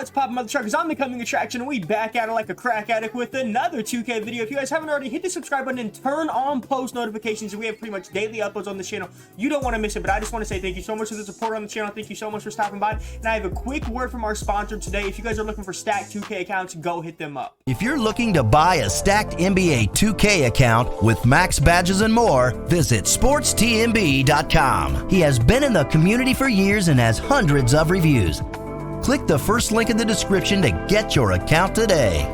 What's poppin', mother truckers? I'm the coming attraction, and we back at it like a crack addict with another 2K video. If you guys haven't already, hit the subscribe button and turn on post notifications. We have pretty much daily uploads on this channel. You don't want to miss it, but I just want to say thank you so much for the support on the channel. Thank you so much for stopping by. And I have a quick word from our sponsor today. If you guys are looking for stacked 2K accounts, go hit them up. If you're looking to buy a stacked NBA 2K account with max badges and more, visit sportstnb.com. He has been in the community for years and has hundreds of reviews. Click the first link in the description to get your account today.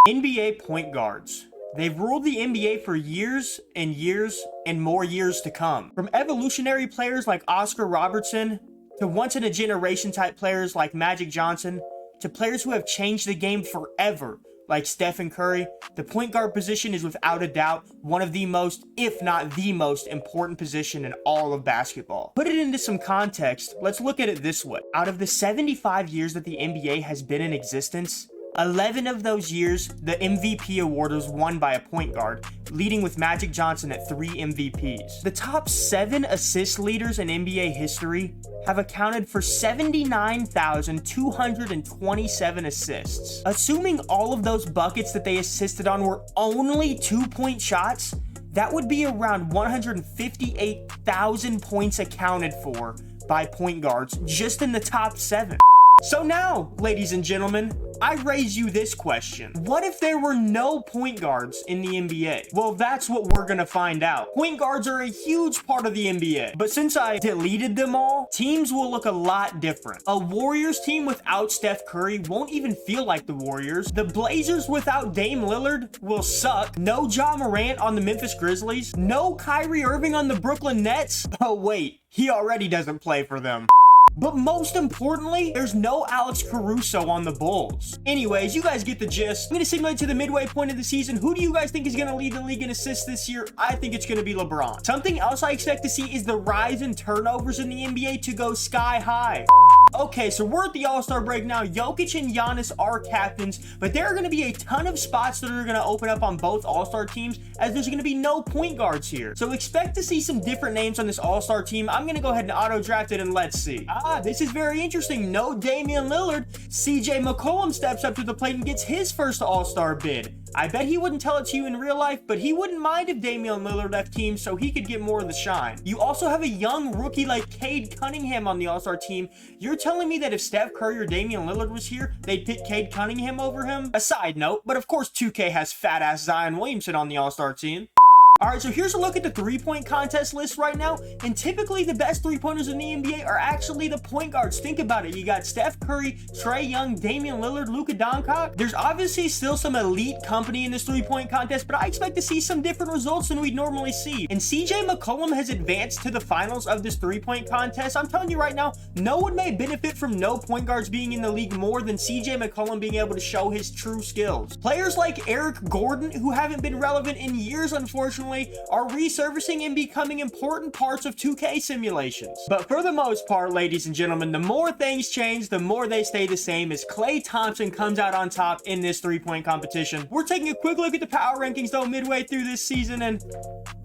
NBA point guards. They've ruled the NBA for years and years and more years to come. From evolutionary players like Oscar Robertson to once-in-a-generation type players like Magic Johnson to players who have changed the game forever like Steph Curry, the point guard position is without a doubt one of the most, if not the most important position in all of basketball. Put it into some context, let's look at it this way. Out of the 75 years that the NBA has been in existence, 11 of those years, the MVP award was won by a point guard, leading with Magic Johnson at 3 MVPs. The top 7 assist leaders in NBA history have accounted for 79,227 assists. Assuming all of those buckets that they assisted on were only 2-point shots, that would be around 158,000 points accounted for by point guards just in the top 7. So now, ladies and gentlemen, I raise you this question. What if there were no point guards in the NBA? Well, that's what we're gonna find out. Point guards are a huge part of the NBA, but since I deleted them all, teams will look a lot different. A Warriors team without Steph Curry won't even feel like the Warriors. The Blazers without Dame Lillard will suck. No Ja Morant on the Memphis Grizzlies. No Kyrie Irving on the Brooklyn Nets. Oh wait, he already doesn't play for them. But most importantly, there's no Alex Caruso on the Bulls. Anyways, you guys get the gist. I'm going to simulate to the midway point of the season. Who do you guys think is going to lead the league in assists this year? I think it's going to be LeBron. Something else I expect to see is the rise in turnovers in the NBA to go sky high. Okay, so we're at the AllStar Break now. Jokic and Giannis are captains, but there are going to be a ton of spots that are going to open up on both All-Star teams as there's going to be no point guards here. So expect to see some different names on this All-Star team. I'm going to go ahead and auto-draft it and let's see. This is very interesting. No Damian Lillard. CJ McCollum steps up to the plate and gets his first All-Star bid. I bet he wouldn't tell it to you in real life, but he wouldn't mind if Damian Lillard left team so he could get more of the shine. You also have a young rookie like Cade Cunningham on the All-Star team. You're telling me that if Steph Curry or Damian Lillard was here, they'd pick Cade Cunningham over him? A side note, but of course 2K has fat-ass Zion Williamson on the All-Star team. Alright, so here's a look at the 3-point contest list right now, and typically the best 3-pointers in the NBA are actually the point guards. Think about it. You got Steph Curry, Trae Young, Damian Lillard, Luka Doncic. There's obviously still some elite company in this 3-point contest, but I expect to see some different results than we'd normally see. And CJ McCollum has advanced to the finals of this 3-point contest. I'm telling you right now, no one may benefit from no point guards being in the league more than CJ McCollum being able to show his true skills. Players like Eric Gordon, who haven't been relevant in years, unfortunately, are resurfacing and becoming important parts of 2K simulations. But for the most part, ladies and gentlemen, the more things change, the more they stay the same as Klay Thompson comes out on top in this 3-point competition. We're taking a quick look at the power rankings though midway through this season, and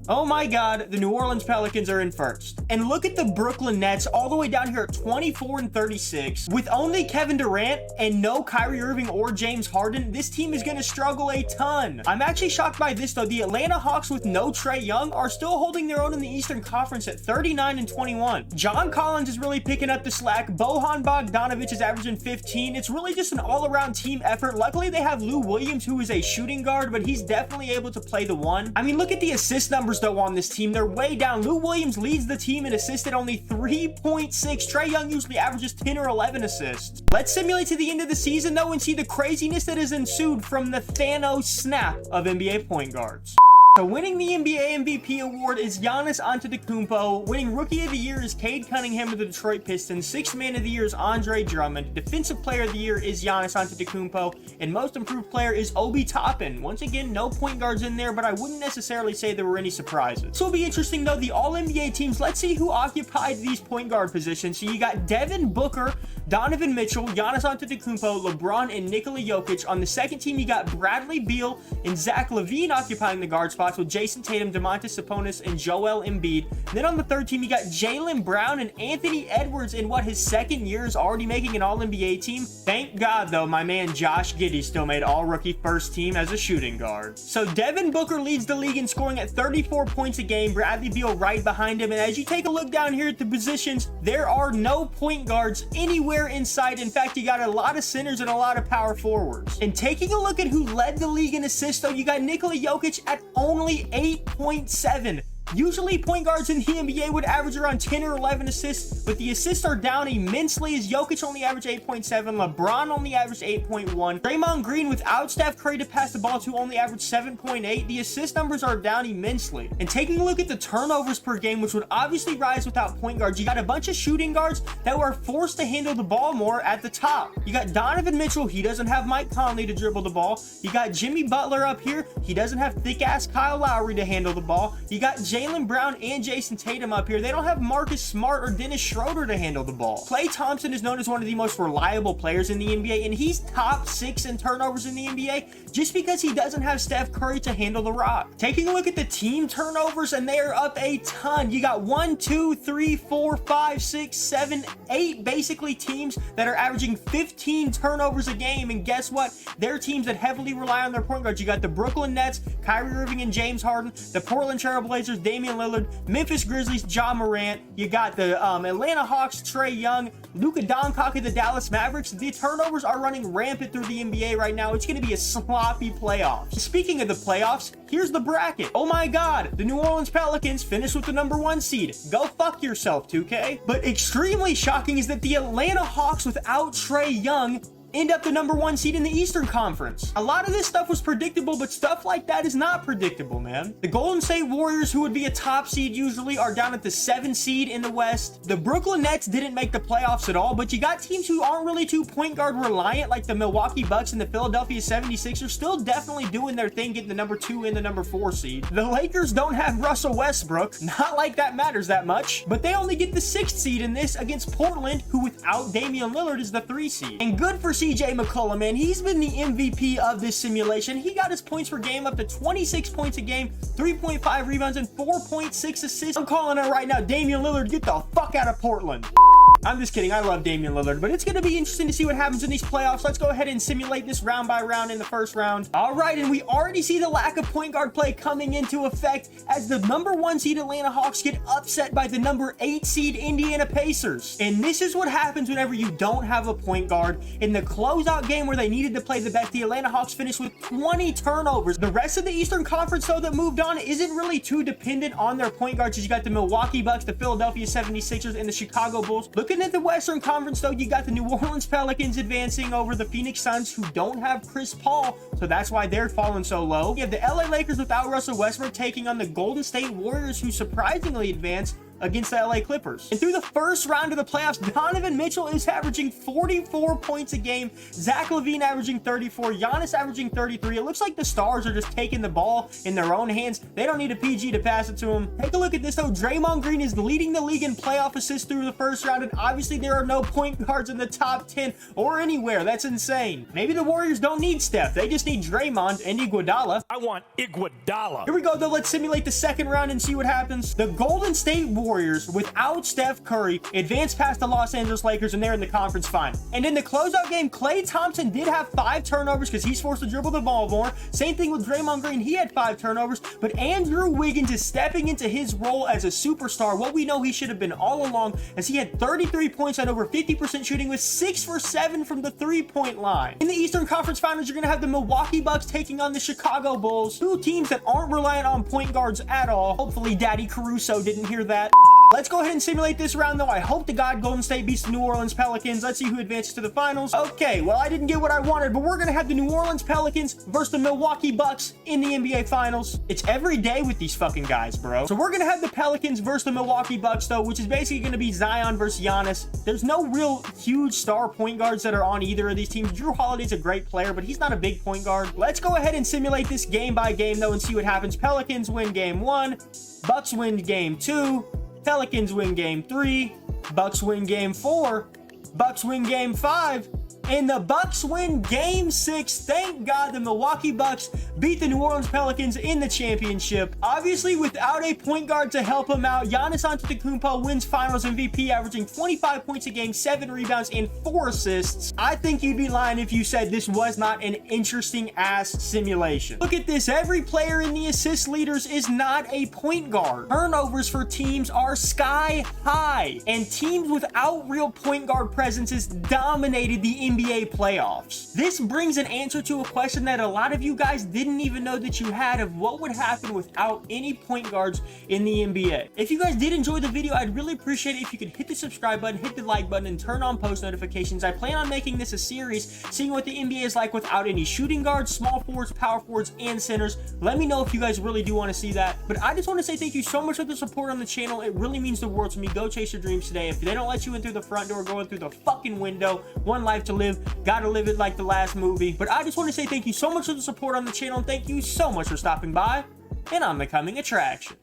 oh my god, the New Orleans Pelicans are in first. And look at the Brooklyn Nets all the way down here at 24 and 36. With only Kevin Durant and no Kyrie Irving or James Harden, this team is going to struggle a ton. I'm actually shocked by this though. The Atlanta Hawks with no Trae Young are still holding their own in the Eastern Conference at 39 and 21. John Collins is really picking up the slack. Bojan Bogdanovic is averaging 15. It's really just an all-around team effort. Luckily, they have Lou Williams, who is a shooting guard, but he's definitely able to play the one. I mean, look at the assist numbers though on this team. They're way down. Lou Williams leads the team in assists at only 3.6. Trae Young usually averages 10 or 11 assists. Let's simulate to the end of the season though and see the craziness that has ensued from the Thanos snap of NBA point guards. So winning the NBA MVP award is Giannis Antetokounmpo. Winning Rookie of the Year is Cade Cunningham of the Detroit Pistons. Sixth Man of the Year is Andre Drummond. Defensive Player of the Year is Giannis Antetokounmpo. And Most Improved Player is Obi Toppin. Once again, no point guards in there, but I wouldn't necessarily say there were any surprises. So it'll be interesting though, the All-NBA teams. Let's see who occupied these point guard positions. So you got Devin Booker, Donovan Mitchell, Giannis Antetokounmpo, LeBron, and Nikola Jokic. On the second team, you got Bradley Beal and Zach LaVine occupying the guard spot. spots with Jason Tatum, Domantas Sabonis, and Joel Embiid. And then on the third team, you got Jaylen Brown and Anthony Edwards in what, his second year is already making an All-NBA team. Thank God, though, my man Josh Giddey still made All-Rookie first team as a shooting guard. So Devin Booker leads the league in scoring at 34 points a game. Bradley Beal right behind him. And as you take a look down here at the positions, there are no point guards anywhere in sight. In fact, you got a lot of centers and a lot of power forwards. And taking a look at who led the league in assists, though, you got Nikola Jokic at only 8.7. Usually, point guards in the NBA would average around 10 or 11 assists, but the assists are down immensely as Jokic only averaged 8.7, LeBron only averaged 8.1, Draymond Green without Steph Curry to pass the ball to only averaged 7.8. The assist numbers are down immensely. And taking a look at the turnovers per game, which would obviously rise without point guards, you got a bunch of shooting guards that were forced to handle the ball more at the top. You got Donovan Mitchell, he doesn't have Mike Conley to dribble the ball. You got Jimmy Butler up here, he doesn't have thick-ass Kyle Lowry to handle the ball. You got Jaylen Brown and Jason Tatum up here. They don't have Marcus Smart or Dennis Schroeder to handle the ball. Klay Thompson is known as one of the most reliable players in the NBA, and he's top 6 in turnovers in the NBA just because he doesn't have Steph Curry to handle the rock. Taking a look at the team turnovers, and they are up a ton. You got 1, 2, 3, 4, 5, 6, 7, 8 basically teams that are averaging 15 turnovers a game, and guess what? They're teams that heavily rely on their point guards. You got the Brooklyn Nets, Kyrie Irving and James Harden, the Portland Trail Blazers, Damian Lillard, Memphis Grizzlies, Ja Morant. You got the Atlanta Hawks, Trae Young, Luka Doncic of the Dallas Mavericks. The turnovers are running rampant through the NBA right now. It's going to be a sloppy playoff. Speaking of the playoffs, here's the bracket. Oh my God, the New Orleans Pelicans finished with the #1 seed. Go fuck yourself, 2K. But extremely shocking is that the Atlanta Hawks without Trae Young end up the #1 seed in the Eastern Conference. A lot of this stuff was predictable, but stuff like that is not predictable, man. The Golden State Warriors, who would be a top seed usually, are down at the 7 seed in the West. The Brooklyn Nets didn't make the playoffs at all, but you got teams who aren't really too point guard reliant, like the Milwaukee Bucks and the Philadelphia 76ers, still definitely doing their thing, getting the #2 and the #4 seed. The Lakers don't have Russell Westbrook, not like that matters that much, but they only get the 6th seed in this against Portland, who without Damian Lillard is the 3 seed. And good for CJ McCollum, man. He's been the MVP of this simulation. He got his points per game up to 26 points a game, 3.5 rebounds, and 4.6 assists. I'm calling it right now. Damian Lillard, get the fuck out of Portland. I'm just kidding. I love Damian Lillard, but it's going to be interesting to see what happens in these playoffs. Let's go ahead and simulate this round by round in the first round. All right, and we already see the lack of point guard play coming into effect as the #1 seed Atlanta Hawks get upset by the #8 seed Indiana Pacers. And this is what happens whenever you don't have a point guard. In the closeout game where they needed to play the best, the Atlanta Hawks finished with 20 turnovers. The rest of the Eastern Conference, though, that moved on isn't really too dependent on their point guards. You got the Milwaukee Bucks, the Philadelphia 76ers, and the Chicago Bulls. Looking at the Western Conference, though, you got the New Orleans Pelicans advancing over the Phoenix Suns, who don't have Chris Paul, so that's why they're falling so low. You have the LA Lakers without Russell Westbrook taking on the Golden State Warriors, who surprisingly advanced against the LA Clippers. And through the first round of the playoffs, Donovan Mitchell is averaging 44 points a game, Zach LaVine averaging 34, Giannis averaging 33. It looks like the stars are just taking the ball in their own hands. They don't need a PG to pass it to him. Take a look at this, though. Draymond Green is leading the league in playoff assists through the first round, and obviously there are no point guards in the top 10 or anywhere. That's insane. Maybe the Warriors don't need Steph. They just need Draymond and Iguodala. I want Iguodala. Here we go, though. Let's simulate the second round and see what happens. The Golden State Warriors, without Steph Curry, advanced past the Los Angeles Lakers, and they're in the conference final. And in the closeout game, Klay Thompson did have 5 turnovers because he's forced to dribble the ball more. Same thing with Draymond Green. He had 5 turnovers, but Andrew Wiggins is stepping into his role as a superstar, what we know he should have been all along, as he had 33 points on over 50% shooting with 6 for 7 from the 3-point line. In the Eastern Conference Finals, you're going to have the Milwaukee Bucks taking on the Chicago Bulls, 2 teams that aren't reliant on point guards at all. Hopefully Daddy Caruso didn't hear that. Let's go ahead and simulate this round, though. I hope to God Golden State beats the New Orleans Pelicans. Let's see who advances to the finals. Okay, well, I didn't get what I wanted, but we're going to have the New Orleans Pelicans versus the Milwaukee Bucks in the NBA Finals. It's every day with these fucking guys, bro. So we're going to have the Pelicans versus the Milwaukee Bucks, though, which is basically going to be Zion versus Giannis. There's no real huge star point guards that are on either of these teams. Drew Holiday's a great player, but he's not a big point guard. Let's go ahead and simulate this game by game, though, and see what happens. Pelicans win game 1. Bucks win game 2. Pelicans win game 3, Bucks win game 4, Bucks win game 5, and the Bucks win Game 6. Thank God the Milwaukee Bucks beat the New Orleans Pelicans in the championship. Obviously, without a point guard to help him out, Giannis Antetokounmpo wins Finals MVP, averaging 25 points a game, 7 rebounds, and 4 assists. I think you'd be lying if you said this was not an interesting ass simulation. Look at this. Every player in the assist leaders is not a point guard. Turnovers for teams are sky high, and teams without real point guard presences dominated the NBA playoffs. This brings an answer to a question that a lot of you guys didn't even know that you had, of what would happen without any point guards in the NBA. If you guys did enjoy the video, I'd really appreciate it if you could hit the subscribe button, hit the like button, and turn on post notifications. I plan on making this a series, seeing what the NBA is like without any shooting guards, small forwards, power forwards, and centers. Let me know if you guys really do want to see that. But I just want to say thank you so much for the support on the channel. It really means the world to me. Go chase your dreams today. If they don't let you in through the front door, go in through the fucking window. One life to live. Gotta live it like the last movie. But I just want to say thank you so much for the support on the channel, and thank you so much for stopping by, and I'm becoming attraction.